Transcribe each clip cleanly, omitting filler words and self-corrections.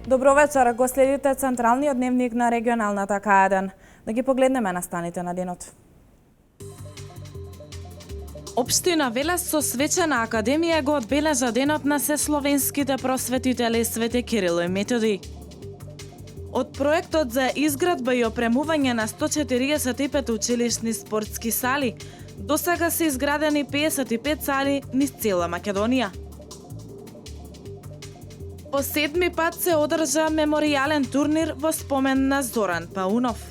Добро вечер, го следите централниот дневник на регионалната К1. Да ги погледнеме настаните на денот. Општина Велес со свечена академија го одбележа денот на сесловенските просветители Свети Кирил и Методи. Од проектот за изградба и опремување на 145 училишни спортски сали, досега се изградени 55 сали низ цела Македонија. По 7ми пат се одржа меморијален турнир во спомен на Зоран Паунов.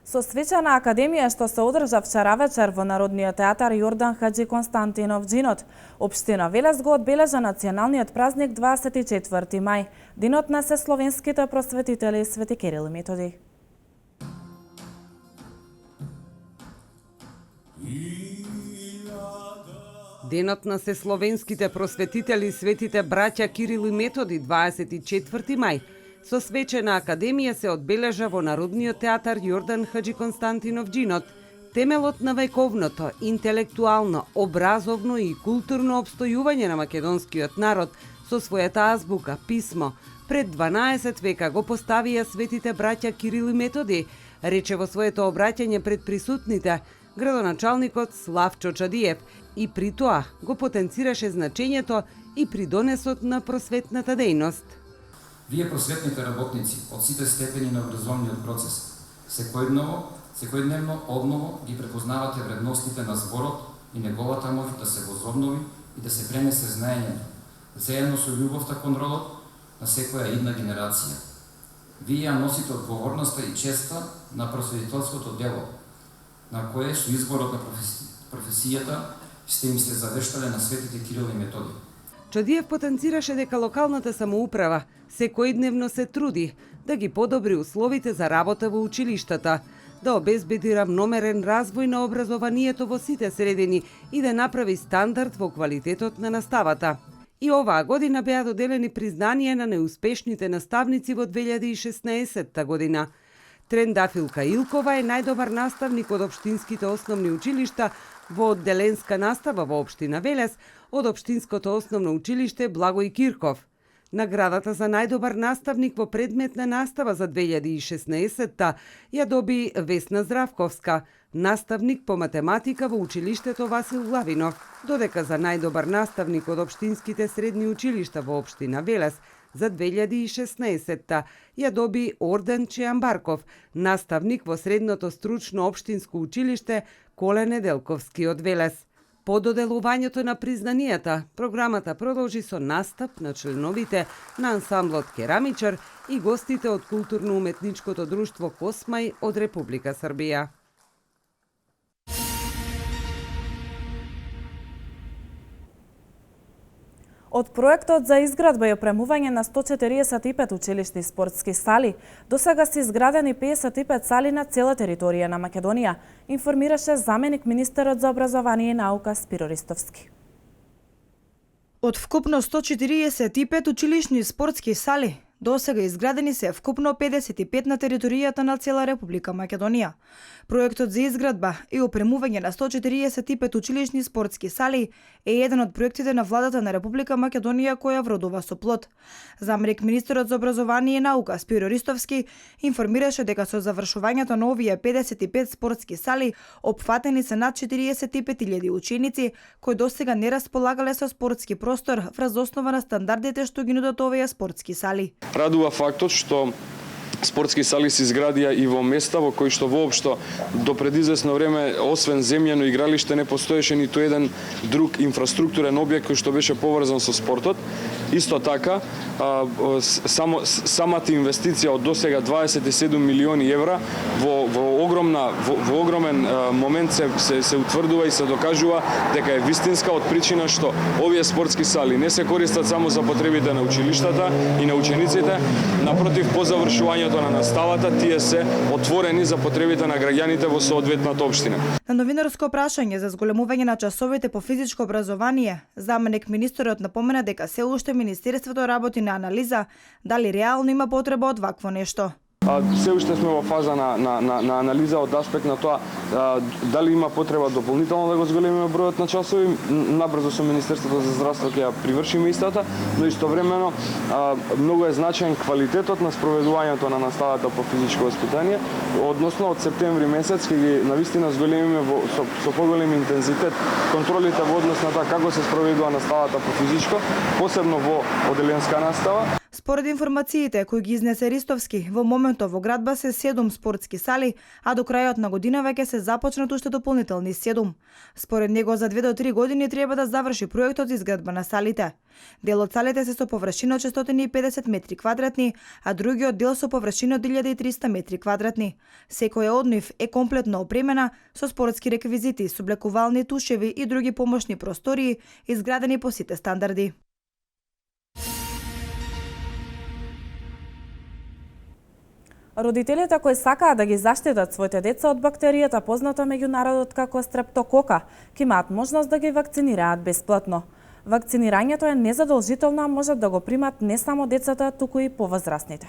Со свечена академија што се одржа вчера вечер во Народниот театар Јордан Хаџи Константинов Џинот, општина Велес го одбележа националниот празник 24 мај, денот на сесловенските просветители Свети Кирил и Методи. Денот на сесловенските просветители светите браќа Кирил и Методи 24 мај со свечена академија се одбележа во Народниот театар Јордан Хаџи Константинов Џинот, темелот на вековното, интелектуално, образовно и културно обстојување на македонскиот народ со својата азбука, писмо. Пред 12 века го поставија светите браќа Кирил и Методи, рече во своето обраќање пред присутните градоначалникот Славчо Чадиев и при тоа го потенцираше значењето и придонесот на просветната дејност. Вие просветните работници од сите степени на образовниот процес, секојдневно обново ги препознавате вредностите на зборот и неговата моќ да се возобнови и да се пренесе знаењето, заедно со љубовта кон родот на секоја идна генерација. Вие ја носите одговорноста и честа на просветителското дело, на кое со изборот на професијата сте им се завештале на светите Кирил и Методи. Чадиев потенцираше дека локалната самоуправа секојдневно се труди да ги подобри условите за работа во училиштата, да обезбеди равномерен развој на образованието во сите средини и да направи стандард во квалитетот на наставата. И оваа година беа доделени признанија на неуспешните наставници во 2016 година. Трендафилка Илкова е најдобар наставник од општинските основни училишта во одделенска настава во општина Велес од Општинското основно училиште Благој Кирков. Наградата за најдобар наставник во предметна настава за 2016-та ја доби Весна Здравковска, наставник по математика во училиштето Васил Главинов, додека за најдобар наставник од општинските средни училишта во општина Велес за 2016-та ја доби Орден Чеамбарков, наставник во средното стручно општинско училиште Коле Неделковски од Велес. По доделувањето на признанијата, програмата продолжи со настап на членовите на ансамблот Керамичар и гостите од културно-уметничкото друштво Космај од Република Србија. Од проектот за изградба и опремување на 145 училишни спортски сали, досега се изградени 55 сали на цела територија на Македонија, информираше заменик министерот за образование и наука Спиро Ристовски. Од вкупно 145 училишни спортски сали, досега изградени се вкупно 55 на територијата на цела Република Македонија. Проектот за изградба и опремување на 145 училишни спортски сали е еден од проектите на владата на Република Македонија која вродува со плод. Заменик министерот за образование и наука Спиро Ристовски информираше дека со завршувањето на овие 55 спортски сали опфатени се над 45.000 ученици кои досега не располагале со спортски простор врз основа на стандардите што ги нудат овие спортски сали. Радува фактот што спортски сали се изградија и во места во кои што воопшто до пред извесно време, освен земјано игралиште, не постоеше ниту еден друг инфраструктурен објект кој што беше поврзан со спортот. Исто така, самата инвестиција од досега 27 милиони евра во огромен момент се утврдува и се докажува дека е вистинска од причина што овие спортски сали не се користат само за потребите на училиштата и на учениците, напротив, по завршувањето на наставата тие се отворени за потребите на граѓаните во соодветната општина. На новинарско прашање за зголемување на часовите по физичко образование, заменик министерот напомена дека се уште министерството работи на анализа дали реално има потреба од вакво нешто. Се уште сме во фаза на анализа од аспект на тоа дали има потреба дополнително да го зголемиме бројот на часови. Набрзо со Министерството за здравство ќе ја привршиме истата, но истовремено многу е значаен квалитетот на спроведувањето на наставата по физичко воспитание, односно од септември месец ќе ги навистина зголемиме со поголем интензитет контролите во однос на тоа како се спроведува наставата по физичко, посебно во оделенска настава. Според информациите кои ги изнесе Ристовски, во моментов во градба се 7 спортски сали, а до крајот на годинава ќе се започнат уште дополнителни 7. Според него за 2 до 3 години треба да заврши проектот за изградба на салите. Дел од салите се со површина од 650 метри квадратни, а другиот дел со површина од 1300 метри квадратни. Секоја од нив е комплетно опремена со спортски реквизити, соблекувални тушеви и други помошни простории, изградени по сите стандарди. Родителите кои сакаат да ги заштитат своите деца од бактеријата позната меѓу народот како стрептокока, ќе имаат можност да ги вакцинираат бесплатно. Вакцинирањето е незадолжително, а можат да го примат не само децата, туку и повозрастните.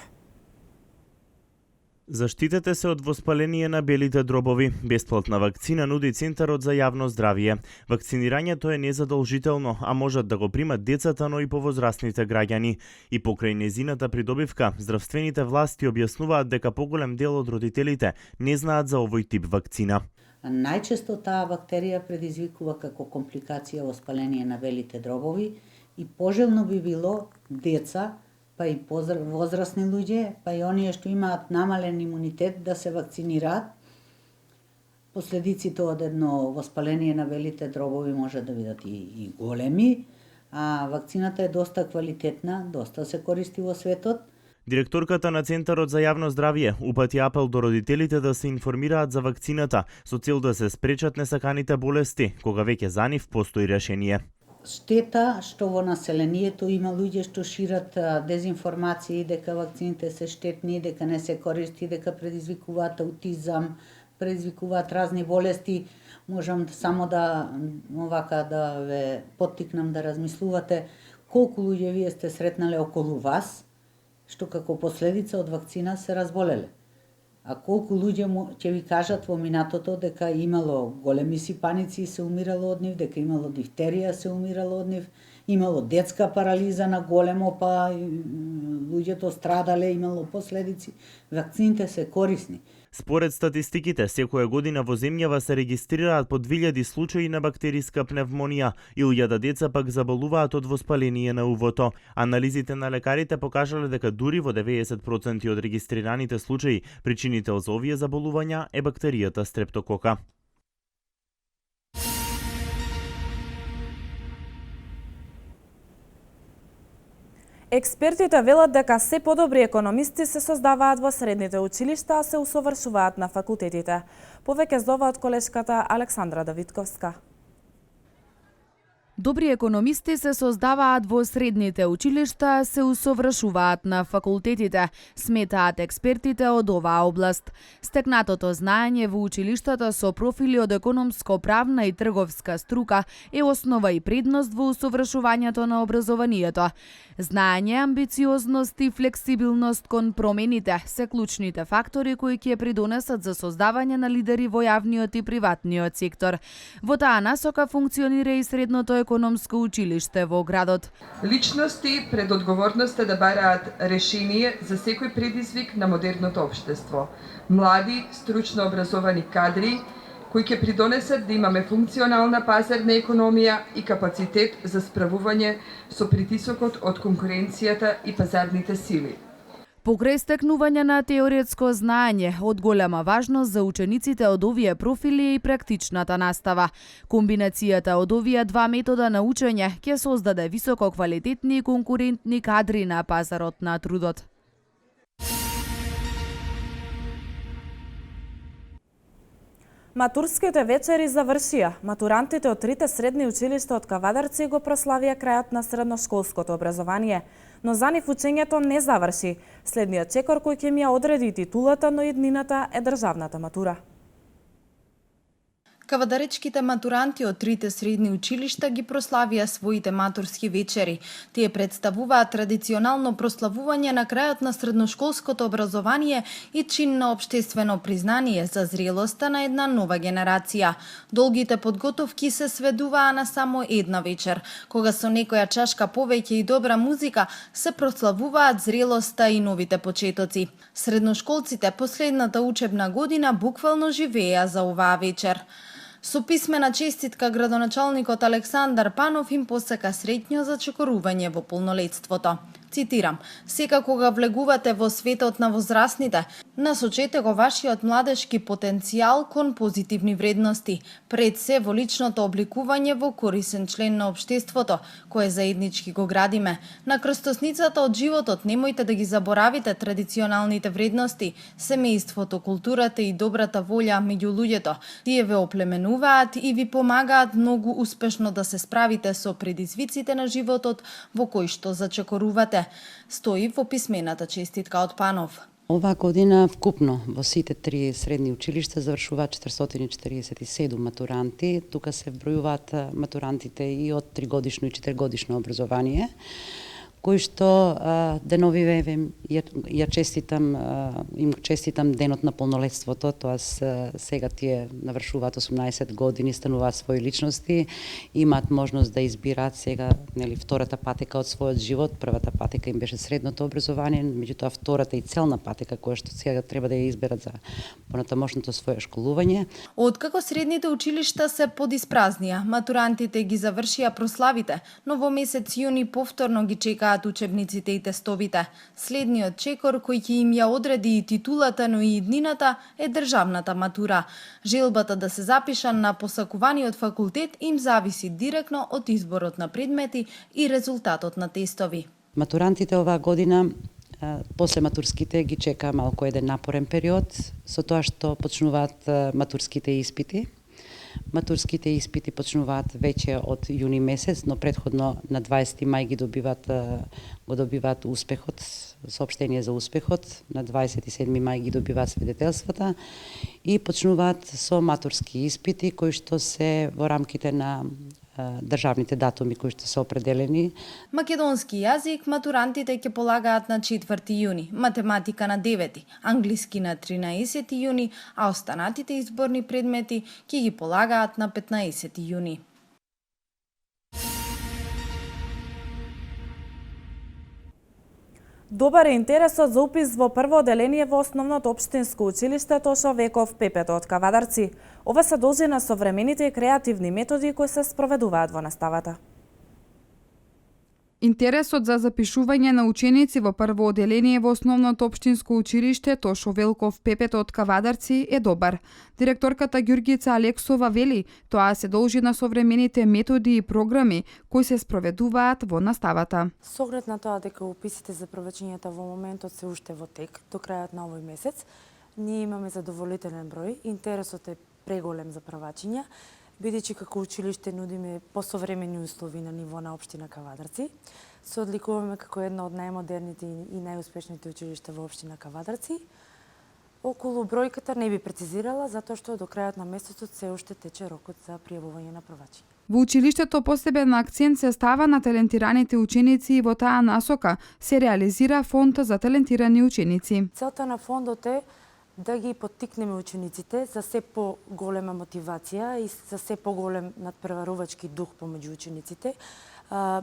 Заштитете се од воспаление на белите дробови. Бесплатна вакцина нуди Центарот за јавно здравје. Вакцинирањето е незадолжително, а можат да го примат децата, но и повозрастните граѓани. И покрај незината придобивка, здравствените власти објаснуваат дека поголем дел од родителите не знаат за овој тип вакцина. Најчесто таа бактерија предизвикува како компликација воспаление на белите дробови и пожелно би било деца, па и возрастни луѓе, па и оние што имаат намален имунитет да се вакцинираат. Последиците од едно воспаление на белите дробови може да бидат и големи, а вакцината е доста квалитетна, доста се користи во светот. Директорката на Центарот за јавно здравје упати апел до родителите да се информираат за вакцината со цел да се спречат несаканите болести, кога веќе за нив постои решение. Штета што во населението има луѓе што шират дезинформации дека вакцините се штетни, дека не се користи, дека предизвикуваат аутизам, предизвикуваат разни болести. Можам само да ве поттикнам да размислувате колку луѓе вие сте сретнале околу вас што како последица од вакцина се разболеле. А колку луѓе ќе ви кажат во минатото дека имало големи сипаници и се умирало од нив, дека имало дифтерија се умирало од нив, имало детска парализа на големо, па луѓето страдале, имало последици. Вакцините се корисни. Според статистиките, секоја година во земјава се регистрираат по 2000 случаи на бактериска пневмонија и 1000 деца пак заболуваат од воспаление на увото. Анализите на лекарите покажале дека дури во 90% од регистрираните случаи причинител за овие заболувања е бактеријата стрептокока. Експертите велат дека се подобри економисти се создаваат во средните училишта, а се усовршуваат на факултетите. Повеќе зова од колешката Александра Давидковска. Добри економисти се создаваат во средните училишта, се усовршуваат на факултетите, сметаат експертите од оваа област. Стекнатото знаење во училиштата со профили од економско, правна и трговска струка е основа и предност во усовршувањето на образованието. Знаење, амбициозност и флексибилност кон промените се клучните фактори кои ќе придонесат за создавање на лидери во јавниот и приватниот сектор. Во таа насока функционира и средното економско училиште во градот. Личности пред одговорноста да бараат решение за секој предизвик на модерното општество. Млади, стручно образовани кадри кои ќе придонесат да имаме функционална пазарна економија и капацитет за справување со притисокот од конкуренцијата и пазарните сили. Покрај стекнување на теоретско знаење, од голема важност за учениците од овие профили и практичната настава. Комбинацијата од овие два метода на учење ќе создаде високо квалитетни и конкурентни кадри на пазарот на трудот. Матурските вечери завршија. Матурантите од трите средни училишта од Кавадарци го прославија крајот на средношколското образование, но за нив учењето не заврши. Следниот чекор кој ќе ми ја одреди титулата, но иднината е државната матура. Кавадаречките матуранти од трите средни училишта ги прославија своите матурски вечери. Тие представуваат традиционално прославување на крајот на средношколското образование и чин на општествено признание за зрелоста на една нова генерација. Долгите подготовки се сведуваа на само една вечер, кога со некоја чашка повеќе и добра музика се прославуваат зрелоста и новите почетоци. Средношколците последната учебна година буквално живееа за оваа вечер. Со писмена честитка градоначалникот Александар Панов им посака среќно зачекорување во полнолетството. Цитирам: "Сека кога влегувате во светот на возрастните, насочете го вашиот младешки потенцијал кон позитивни вредности, пред се во личното обликување во корисен член на општеството, кое заеднички го градиме. На крстосницата од животот немојте да ги заборавите традиционалните вредности, семејството, културата и добрата волја меѓу луѓето. Тие ве оплеменуваат и ви помагаат многу успешно да се справите со предизвиците на животот во кои што зачекорувате", стои во писмената честитка од Панов. Оваа година вкупно во сите три средни училишта завршуваат 447 матуранти. Тука се вбројуваат матурантите и од 3-годишно и 4-годишно образование, кои што деновиве ја честитам, им честитам денот на полнолетството, тоа сега тие навршуваат 18 години, стануваат своји личности, имаат можност да избираат сега втората патека од својот живот. Првата патека им беше средното образование, меѓутоа втората и целна патека која што сега треба да ја изберат за понатамошното свое школување. Откако средните училишта се подиспразнија, матурантите ги завршија прославите, но во месец јуни повторно ги чекаат учебниците и тестовите. Следниот чекор кој ќе им ја одреди и титулата, но и иднината е државната матура. Желбата да се запишат на посакуваниот факултет им зависи директно од изборот на предмети и резултатот на тестови. Матурантите оваа година после матурските ги чека малку еден напорен период, со тоа што почнуваат матурските испити. Матурските испити почнуваат веќе од јуни месец, но предходно на 20 мај го добиваат успехот, соопштение за успехот, на 27 мај ги добиваат свидетелствата и почнуваат со матурски испити кои што се во рамките на државните датуми кои што се определени. Македонски јазик матурантите ќе полагаат на 4 јуни, математика на 9, англиски на 13 јуни, а останатите изборни предмети ќе ги полагаат на 15 јуни. Добар е интересот за упис во прво оделение во основното општинско училиште Тошо Веков Пепето од Кавадарци. Ова се должи на современите и креативни методи кои се спроведуваат во наставата. Интересот за запишување на ученици во прво оделение во основното општинско училиште Тошо Велков Пепето од Кавадарци е добар. Директорката Ѓурѓица Алексова вели, тоа се должи на современите методи и програми кои се спроведуваат во наставата. Со оглед на тоа дека уписите за првачињата во моментот се уште во тек до крајот на овој месец, ние имаме задоволителен број, интересот е преголем за првачиња, бидејќи како училиште нудиме посовремени услови на ниво на општина Кавадарци. Се одликуваме како една од најмодерните и најуспешните училишта во општина Кавадарци. Околу бројката не би прецизирала, затоа што до крајот на месецот се уште тече рокот за пријавување на првачиња. Во училиштето посебен акцент се става на талентираните ученици и во таа насока се реализира фонд за талентирани ученици. Целта на фондот е да ги поттикнеме учениците за се поголема мотивација и за се поголем надпреварувачки дух помеѓу учениците.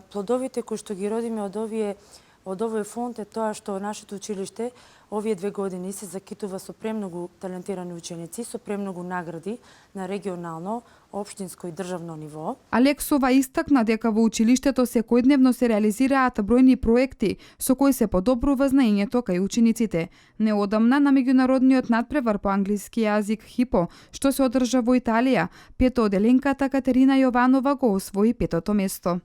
Плодовите кои што ги родиме од овој фонд е тоа што нашето училиште овие 2 години се закитува со премногу талентирани ученици, со премногу награди на регионално, општинско и државно ниво. Алексова истакна дека во училиштето секојдневно се реализираат бројни проекти со кои се подобрува знаењето кај учениците. Неодамна на меѓународниот надпревар по англиски јазик ХИПО, што се одржа во Италија, петооделенката Катерина Јованова го освои 5-то место.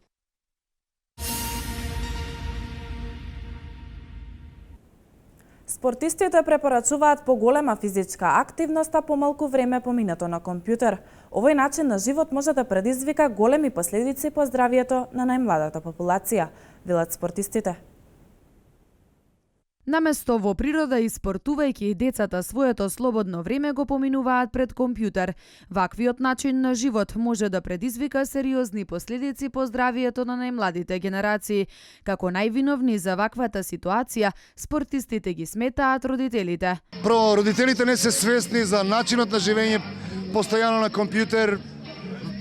Спортистите препорачуваат поголема физичка активност, а помалку време поминато на компјутер. Овој начин на живот може да предизвика големи последици по здравието на најмладата популација, велат спортистите. Наместо во природа испортувајќи децата своето слободно време го поминуваат пред компјутер. Ваквиот начин на живот може да предизвика сериозни последици по здравието на најмладите генерации. Како највиновни за ваквата ситуација, спортистите ги сметаат родителите. Прво, родителите не се свесни за начинот на живење, постојано на компјутер,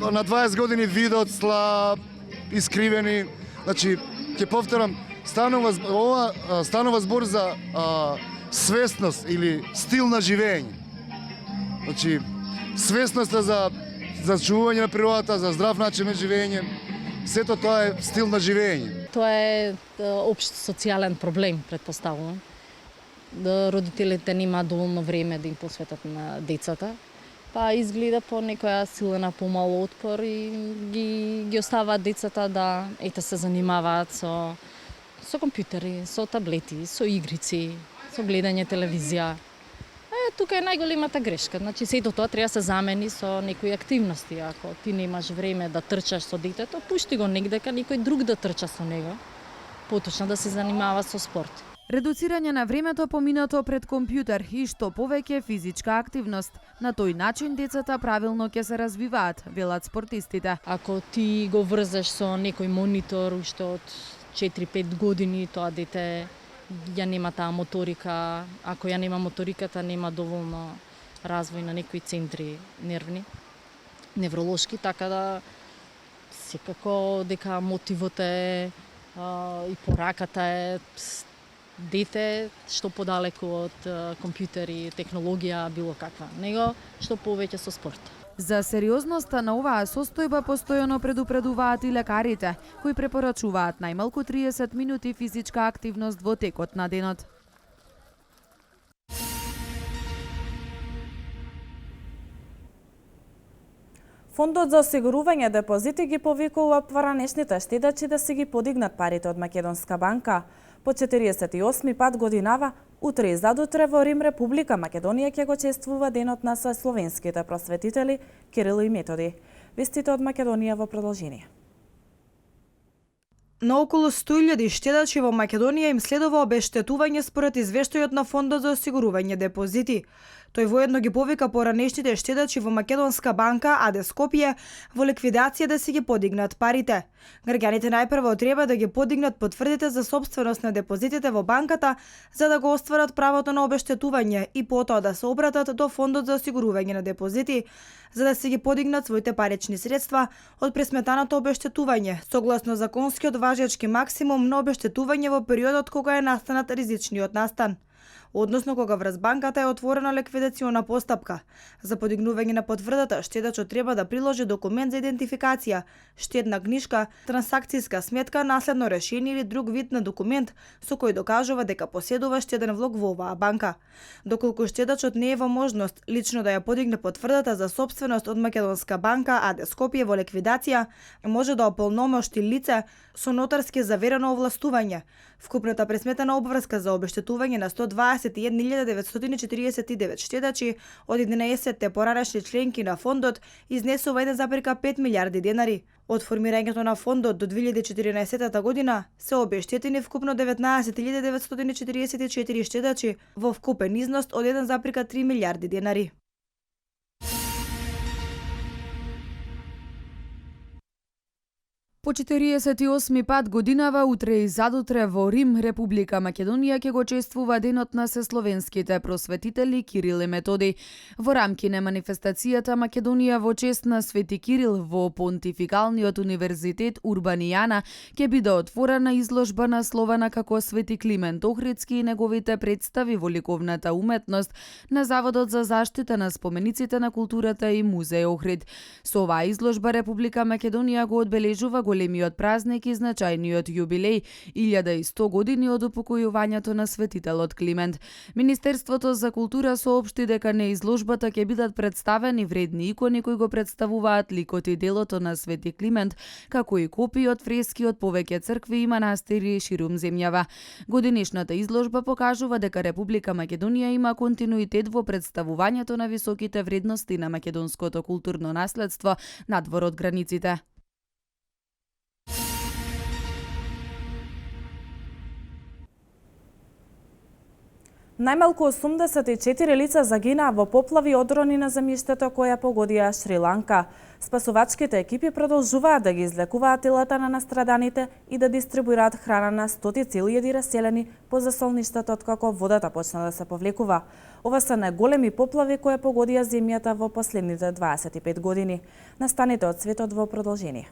на 20 години видот, слаб, искривени. Значи, ќе повторам, станува збор за свесност или стил на живење. Значи, свесноста за чувување на природата, за здрав начин на живење, сето тоа е стил на живење. Тоа е општ социјален проблем, претпоставувам. Родителите немаат доволно време да им посветат на децата, па изгледа по некоја сила на помал отпор и ги оставаат децата да се занимаваат со компјутери, со таблети, со игрици, со гледање телевизија. Тука е најголемата грешка. Значи, сето тоа треба да се замени со некои активности. Ако ти немаш време да трчаш со детето, пушти го негде дека некој друг да трча со него, поточно да се занимава со спорт. Редуцирање на времето поминато пред компјутер и што повеќе физичка активност. На тој начин децата правилно ќе се развиваат, велат спортистите. Ако ти го врзеш со некој монитор уште од 4-5 години, тоа дете ја нема таа моторика. Ако ја нема моториката, нема доволно развој на некои центри нервни, невролошки, така да секако дека мотивот е и пораката е дете што подалеку од компјутери, технологија, било каква, него што повеќе со спорт. За сериозноста на оваа состојба постојано предупредуваат и лекарите, кои препорачуваат најмалку 30 минути физичка активност во текот на денот. Фондот за осигурување депозити ги повикува поранешните штедачи да си ги подигнат парите од Македонска банка. По 48 пат годинава, утре и задутре во Рим, Република Македонија ќе го чествува денот на словенските просветители Кирил и Методи. Вестите од Македонија во продолжение. На околу 100.000 штедачи во Македонија им следува обештетување според извештајот на Фондот за осигурување депозити. Тој воедно ги повика поранешните штедачи во Македонска банка, АД Скопје, во ликвидација да си ги подигнат парите. Граѓаните најпрво треба да ги подигнат потврдите за собственост на депозитите во банката за да го остварат правото на обештетување и потоа да се обратат до Фондот за осигурување на депозити за да си ги подигнат своите парични средства од пресметаното обештетување, согласно законскиот важечки максимум на обештетување во периодот кога е настанат ризичниот настан. Односно кога врз банката е отворена ликвидациона постапка. За подигнување на потврдата, штедачот треба да приложи документ за идентификација, штедна книшка, трансакцијска сметка, наследно решение или друг вид на документ со кој докажува дека поседува штеден влог во оваа банка. Доколку штедачот не е во можност лично да ја подигне потврдата за собственост од Македонска банка, АД Скопје во ликвидација, може да ополномошти лице со нотарски заверено овластување. Вкупната пресметана обврска за обештетување на 121.949 штедачи од 11 поранешни членки на фондот изнесува 1,5 милиарди денари. Од формирањето на фондот до 2014 година се обештетени вкупно 19.944 штедачи во вкупен износ од 1,3 милиарди денари. По 48 пат годинава, утре и задутре во Рим, Република Македонија ќе го чествува денот на сесловенските просветители Кирил и Методи. Во рамки на манифестацијата Македонија во чест на Свети Кирил во Понтификалниот универзитет Урбанијана ќе биде отворена изложба насловена како Свети Климент Охридски и неговите представи во ликовната уметност на Заводот за заштита на спомениците на културата и Музеј Охрид. Со оваа изложба Република Македонија го одбележува големиот празник и значајниот јубилеј 1100 години од упокојувањето на светителот Климент. Министерството за култура соопшти дека на изложбата ќе бидат представени вредни икони кои го представуваат ликот и делото на Свети Климент, како и копии од фрески од повеќе цркви и манастири ширум земјава. Годинишната изложба покажува дека Република Македонија има континуитет во представувањето на високите вредности на македонското културно наследство надвор од границите. Најмалку 84 лица загинаа во поплави одрони на земјиштето која погодија Шри-Ланка. Спасувачките екипи продолжуваат да ги излекуваат телата на настраданите и да дистрибуираат храна на стотици илјади раселени по засолништата откако водата почна да се повлекува. Ова се најголеми поплави кои погодија земјата во последните 25 години. Настаните од светот во продолжение.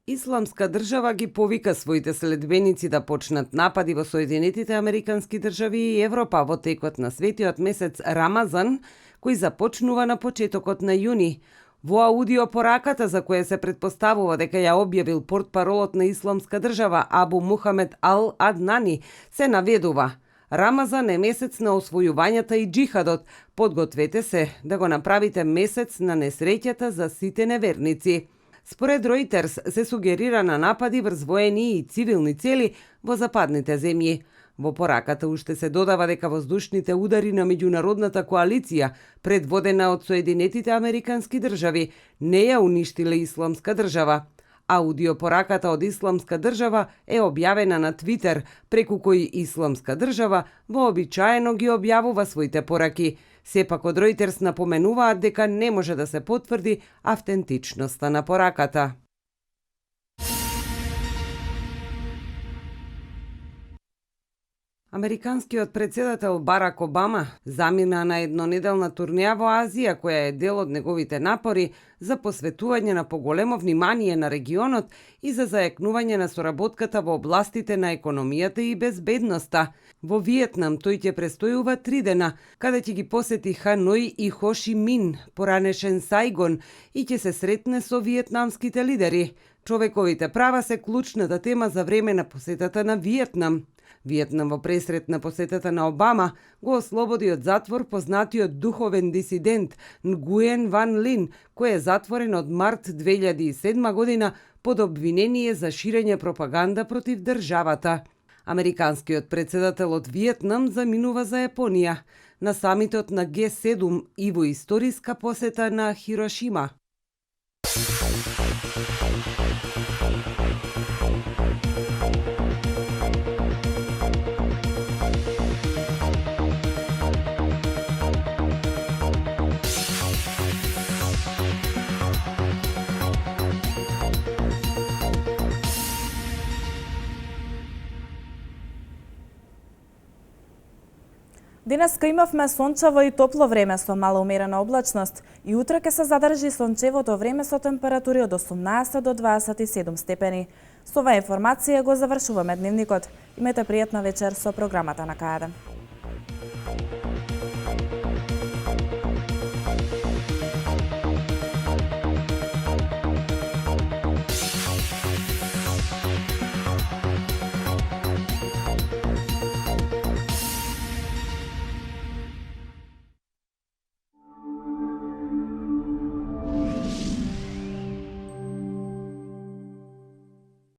Исламска држава ги повика своите следбеници да почнат напади во Соединетите Американски држави и Европа во текот на светиот месец Рамазан, кој започнува на почетокот на јуни. Во аудиопораката за која се претпоставува дека ја објавил портпаролот на Исламска држава Абу Мухамед Ал Аднани, се наведува: Рамазан е месец на освојувањата и джихадот. Подгответе се да го направите месец на несреќата за сите неверници. Според Reuters се сугерира на напади врз воени и цивилни цели во западните земји. Во пораката уште се додава дека воздушните удари на меѓународната коалиција, предводена од Соединетите Американски држави, не ја уништиле Исламска држава. Аудиопораката од Исламска држава е објавена на Твитер, преку кој Исламска држава вообичаено ги објавува своите пораки. Сепак од Reuters напоменуваат дека не може да се потврди автентичноста на пораката. Американскиот председател Барак Обама замина на еднонеделна турнеја во Азија, која е дел од неговите напори за посветување на поголемо внимание на регионот и за зајакнување на соработката во областите на економијата и безбедноста. Во Виетнам тој ќе престојува 3 дена, каде ќе ги посети Ханој и Хо Ши Мин, поранешен Сајгон, и ќе се сретне со виетнамските лидери. Човековите права се клучната тема за време на посетата на Виетнам. Виетнам во пресрет на посетата на Обама го ослободи од затвор познатиот духовен дисидент Нгуен Ван Лин, кој е затворен од март 2007 година под обвинение за ширење пропаганда против државата. Американскиот председател од Виетнам заминува за Јапонија на самитот на Г7 и во историска посета на Хирошима. Денеска имавме сончево и топло време со мала умерена облачност и утре ќе се задржи сончевото време со температури од 18 до 27 степени. Со оваа информација го завршуваме дневникот. Имете пријатна вечер со програмата на КАД.